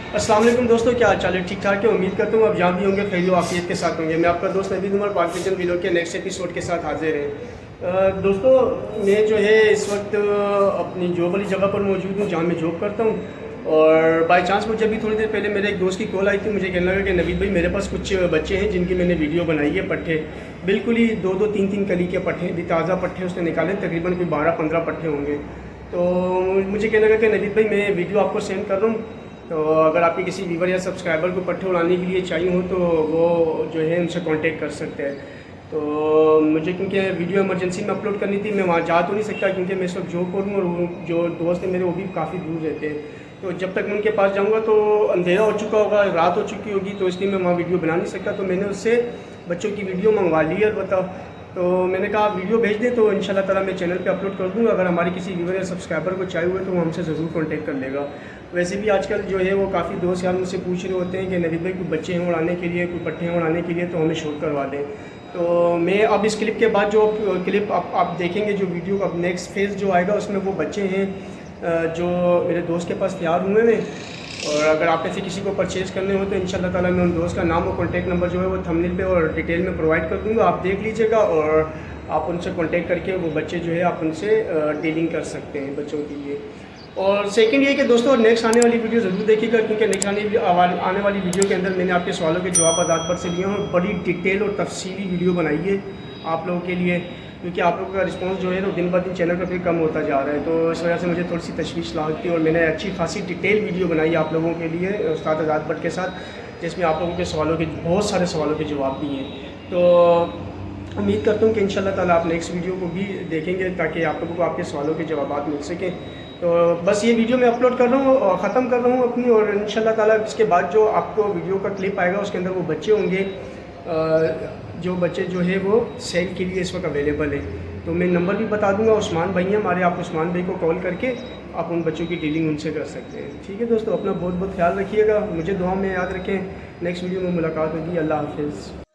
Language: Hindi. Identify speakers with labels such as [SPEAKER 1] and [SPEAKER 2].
[SPEAKER 1] अस्सलाम वालेकुम दोस्तों, क्या हाल चाल है? ठीक ठाक है। उम्मीद करता हूँ आप जहाँ भी होंगे खैर आफियत के साथ होंगे। मैं आपका दोस्त नवीद उमर पाकिस्तान वीडियो के नेक्स्ट एपिसोड के साथ हाजिर है। दोस्तों, मैं जो है इस वक्त अपनी जॉब वाली जगह पर मौजूद हूँ जहाँ मैं जॉब करता हूँ। और बाय चांस मुझे भी थोड़ी देर पहले मेरे एक दोस्त की कॉल आई थी। मुझे कहने लगा कि नवीद भाई, मेरे पास कुछ बच्चे हैं जिनकी मैंने वीडियो बनाई है। पट्ठे बिल्कुल ही दो दो तीन तीन कली के पट्ठे, भी ताज़ा पट्ठे उसने निकाले, तकरीबन कोई 12-15 पट्ठे होंगे। तो मुझे कहने लगा कि नवीद भाई, मैं वीडियो आपको सेंड कर रहा हूँ, तो अगर आपके किसी व्यूवर या सब्सक्राइबर को पट्टे उड़ाने के लिए चाहिए हो तो वो जो है उनसे कांटेक्ट कर सकते हैं। तो मुझे क्योंकि वीडियो इमरजेंसी में अपलोड करनी थी, मैं वहाँ जा तो नहीं सकता क्योंकि मैं इस वक्त जॉब पर हूँ, और वो जो दोस्त हैं मेरे वो भी काफ़ी दूर रहते हैं। तो जब तक मैं उनके पास जाऊँगा तो अंधेरा हो चुका होगा, रात हो चुकी होगी, तो इसलिए मैं वहाँ वीडियो बना नहीं सकता। तो मैंने उससे बच्चों की वीडियो मंगवा ली है। बताओ, तो मैंने कहा आप वीडियो भेज दें तो इंशाल्लाह ताला मैं चैनल पे अपलोड कर दूँगा। अगर हमारे किसी व्यूवर या सब्सक्राइबर को चाहिए हुए तो वो हमसे ज़रूर कांटेक्ट कर लेगा। वैसे भी आजकल जो है वो काफ़ी दोस्त यार मुझसे पूछ रहे होते हैं कि नवीद भाई कोई बच्चे हैं उड़ाने के लिए, कोई पट्टे हैं उड़ाने के लिए, तो हमें शूट करवा दें। तो मैं अब इस क्लिप के बाद जो क्लिप आप देखेंगे, जो वीडियो का नेक्स्ट फेज़ जो आएगा उसमें वो बच्चे हैं जो मेरे दोस्त के पास तैयार हुए हैं। और अगर आप में से किसी को परचेज़ करने हो तो इंशाल्लाह ताला मैं उन दोस्त का नाम और कॉन्टैक्ट नंबर जो है वो थंबनेल पे और डिटेल में प्रोवाइड कर दूँगा। आप देख लीजिएगा और आप उनसे कांटेक्ट करके वो बच्चे जो है आप उनसे डीलिंग कर सकते हैं बच्चों के लिए। और सेकंड ये कि दोस्तों, नेक्स्ट आने वाली वीडियो ज़रूर देखिएगा क्योंकि नेक्स्ट आने वाली वीडियो के अंदर मैंने आपके सवालों के जवाब आधार पर से लिए हैं और बड़ी डिटेल और तफसीली वीडियो बनाई है आप लोगों के लिए, क्योंकि आप लोगों का रिस्पांस जो है ना दिन ब दिन चैनल पर फिर कम होता जा रहा है। तो इस वजह से मुझे थोड़ी सी तशवीश लागती है और मैंने अच्छी खासी डिटेल वीडियो बनाई है आप लोगों के लिए उस्ताद आज़ाद भट्ट के साथ, जिसमें आप लोगों के सवालों के बहुत सारे सवालों के जवाब दिए हैं। तो उम्मीद करता हूँ कि इंशाल्लाह ताला आप नेक्स्ट वीडियो को भी देखेंगे ताकि आप लोगों को आपके सवालों के जवाब मिल सकें। तो बस ये वीडियो मैं अपलोड कर रहा हूँ और ख़त्म कर रहा हूँ अपनी, और इंशाल्लाह ताला इसके बाद जो आपको वीडियो का क्लिप आएगा उसके अंदर वो बच्चे होंगे, जो बच्चे जो है वो सेल के लिए इस वक्त अवेलेबल है। तो मैं नंबर भी बता दूंगा, उस्मान भाई हैं हमारे, आप उस्मान भाई को कॉल करके आप उन बच्चों की डीलिंग उनसे कर सकते हैं। ठीक है दोस्तों, अपना बहुत बहुत ख्याल रखिएगा, मुझे दुआ में याद रखें। नेक्स्ट वीडियो में मुलाकात होगी। अल्लाह हाफिज़।